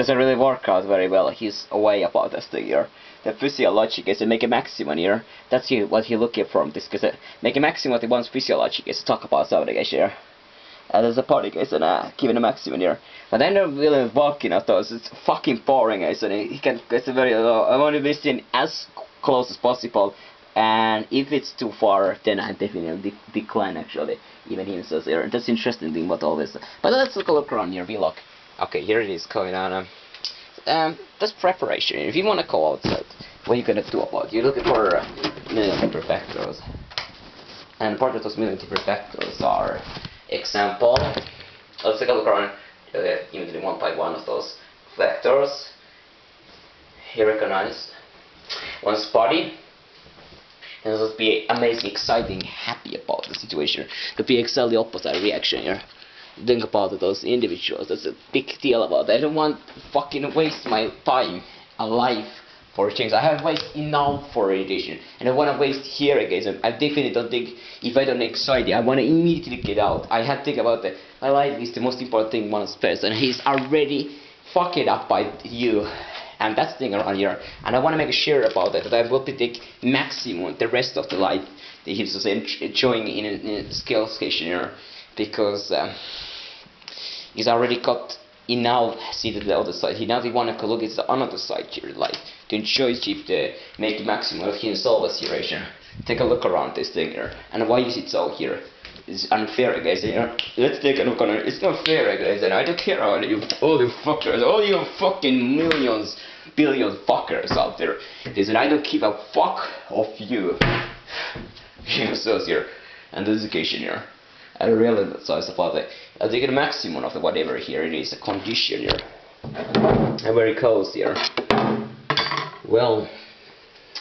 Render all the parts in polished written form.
doesn't really work out very well. He's away about this thing here. The physiologic is to make a maximum here. That's what he looking from this, because make a maximum what he wants physiologic is to talk about something guys here. There's a party guys and giving a maximum here. But then they're really walking at those. It's fucking boring guys, and he can get very low. I want to listen as close as possible. And if it's too far, then I definitely decline actually. Even him says here. That's interesting thing about all this. But let's look around here, vlog. Okay, here it is going on. That's preparation. If you want to go outside, what are you gonna do about it? You're looking for millimeter vectors. And part of those millimeter vectors are example. Let's take a look around immediately one by one of those vectors. Here recognized. One's body. And let's be amazing, exciting, happy about the situation. To be exactly opposite reaction here. Think about those individuals. That's a big deal about that. I don't want to fucking waste my time, a life, for a change. I have wasted enough for radiation, and I want to waste here again. I definitely don't think, if I don't anxiety, I want to immediately get out. I have to think about that. My life is the most important thing one spares, and he's already fucked up by you. And that's the thing around here, and I want to make a sure about that I will be take maximum the rest of the life that he's just enjoying in a skill station here, because he's already got enough seated the other side. He now want to look at the another side here, like to enjoy the make the maximum of himself as here. Take a look around this thing here, and why is it so here? It's unfair, guys. You know, let's take a look on it. It's not fair, guys, and I don't care about you, all you fuckers, all you fucking millions, billions fuckers out there. Listen, I don't give a fuck of you. Yourselves here, and the education here. I really emphasize about it. I'll take a maximum of the whatever here it is, a condition here. And very close here. Well,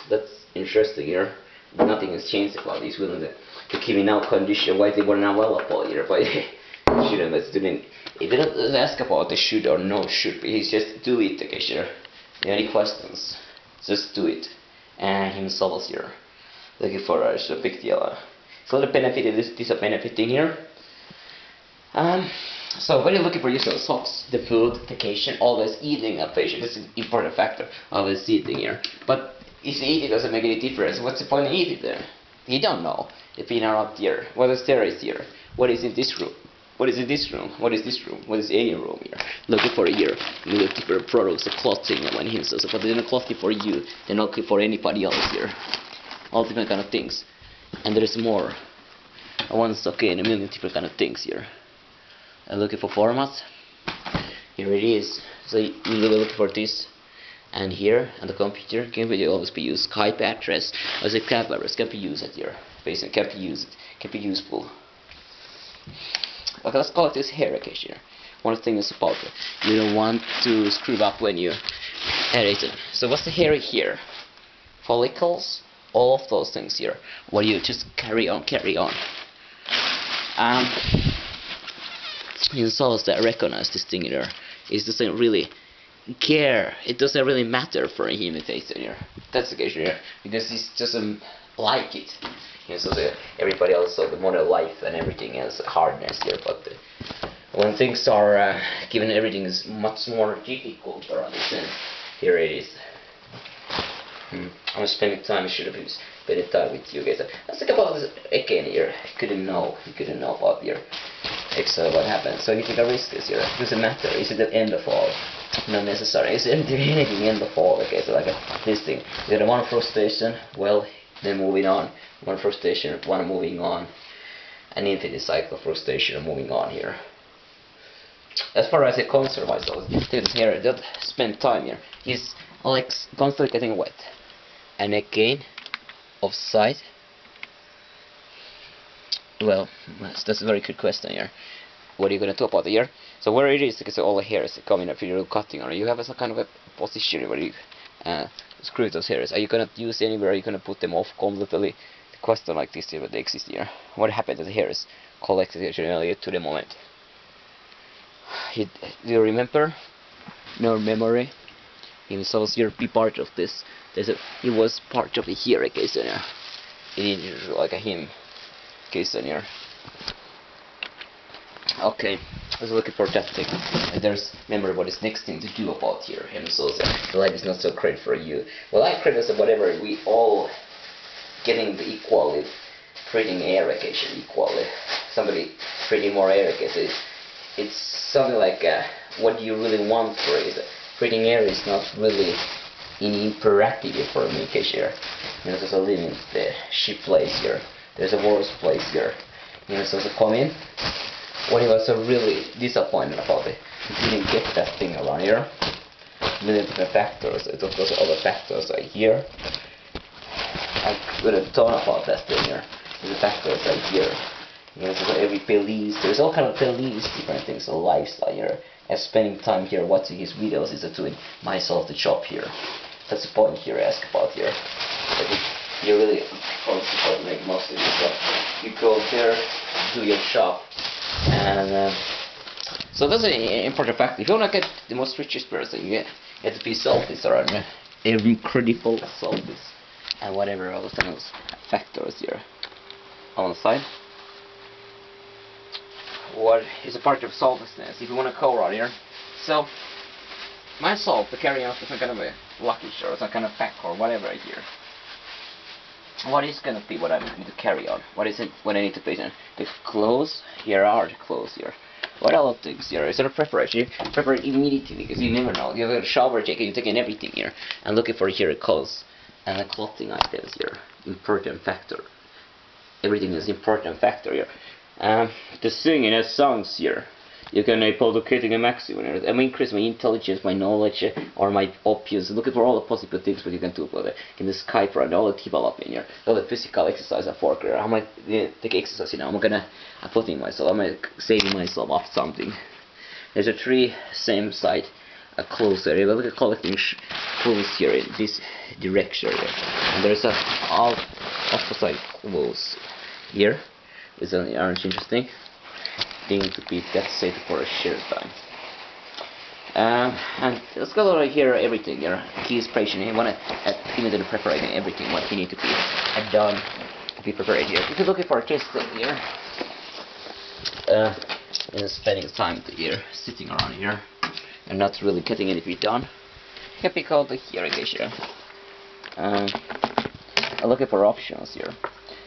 that's interesting here. Nothing has changed about this. Willing to keep in out condition why they were not well about here. But shouldn't let's do it. He didn't ask about the should or no should be. He's just do it okay, sure. Any questions? Just do it. And himself here. Looking for a big deal. So the benefit is this a benefit thing here. So when you're looking for yourself socks, the food, vacation, always eating a patient. This is an important factor. Always eating here. But if eating doesn't make any difference, what's the point of eating there? You don't know. If you're not here, what is there is here? What is in this room? What is in this room? What is this room? What is any room here? Looking for a year. Looking for products, the clothing, and when he says, but they're not clothing for you. They're not looking for anybody else here. All different kind of things. And there is more. I want to stock in a million different kind of things here. I'm looking for formats. Here it is. So you will look for this. And here on the computer can be always be used. Skype address as a cab address can be used here. Basically can be used. Can be useful. Okay, let's call it this hair here. One thing is about it. You don't want to screw up when you edit it. So what's the hair here? Follicles, all of those things here. What you just carry on. You saw that recognize this thing here. It doesn't really care. It doesn't really matter for him if it's here. That's the case here, because he doesn't like it. You know, so everybody else saw the model life and everything else hardness here. But when things are given, everything is much more difficult around this. And here it is. I'm spending time. I should have been spending time with you guys. Let's talk about this again here. He couldn't know about here exactly what happened. So you take a risk this here. Doesn't matter. Is it the end of all? Not necessary. Is it anything end of all? Okay, so like this thing. You got one frustration. Well, then moving on. One frustration. One moving on. An infinite cycle of frustration. Moving on here. As far as I concern myself, take this here. Don't spend time here. He's like constantly getting wet. And again, offside. Well, that's a very good question here. What are you going to talk about here? So where it is, because all the hairs coming up, you're cutting on it. You have some kind of a position where you screw those hairs. Are you going to use anywhere? Are you going to put them off completely? The question like this here, they exist here. What happened to the hairs collected here to the moment? Do you remember? No memory. Himself here be part of this. He was part of the here case here. He didn't like a him case here. Okay, I was looking for that thing. And there's remember what is next thing to do about here. And so the life is not so great for you. Well, I create as whatever we all getting the equality, treating air occasion equally. Somebody treating more air occasion. It's something like what do you really want for it. Treating air is not really an imperative for me here. You know, there's a living the ship place here. There's a worse place here. You know, so to come in. What he was so really disappointed about it, he didn't get that thing around here. Many different factors, it of course other factors are here. I couldn't talk about that thing here. The factors are here. You know, so every beliefs, there's all kind of beliefs, different things, a lifestyle here. And spending time here watching his videos is doing myself the job here. That's the point here I ask about here. But if you really concentrate make most of your job, you go there, do your job. And so that's an important fact. If you want to get the most richest person, you have to be selfish around incredible selfish and whatever other things factors here on the side. What is a part of selflessness? If you want to go around here, so myself to carry out some kind of a lucky or some kind of pack or whatever here. What is gonna be what I need to carry on? What is it? What I need to pay attention? The clothes here are the clothes here. What other things here? Is there a preparation? Prepare it immediately because you never know. You have a shower taking, you're taking everything here, and looking for here clothes and the clothing items here. Important factor. Everything is important factor here. The singing as songs here. You can able to creating a maximum. I increase my intelligence, my knowledge, or my options. Looking for all the possible things what you can do about it. In the Skype and all the development here, all the physical exercise I work here. I'm gonna take exercise. You know, I'm gonna put in myself. I'm gonna saving myself off something. There's a tree, same side, close area. Look at collecting clothes here in this direction here. And there's a all opposite clothes here. Is an orange interesting thing to be that safe for a share time. And let's go over here everything here. Key inspiration. You want to immediately preparing everything what you need to be done to be prepared here. If you're looking for a test thing here, and spending time here sitting around here and not really getting anything done, you can pick out the here again here. I'm looking for options here.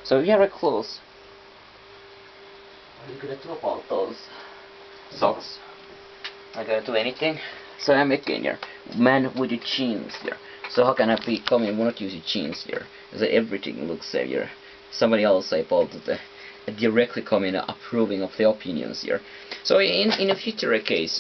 So if you have a clothes. What are you gonna do about those socks? Not gonna do anything. So I'm making here. Man with the jeans here. So how can I be coming? Will not use the jeans here. So everything looks safe here. Somebody else say about the directly coming approving of the opinions here. So in a future case,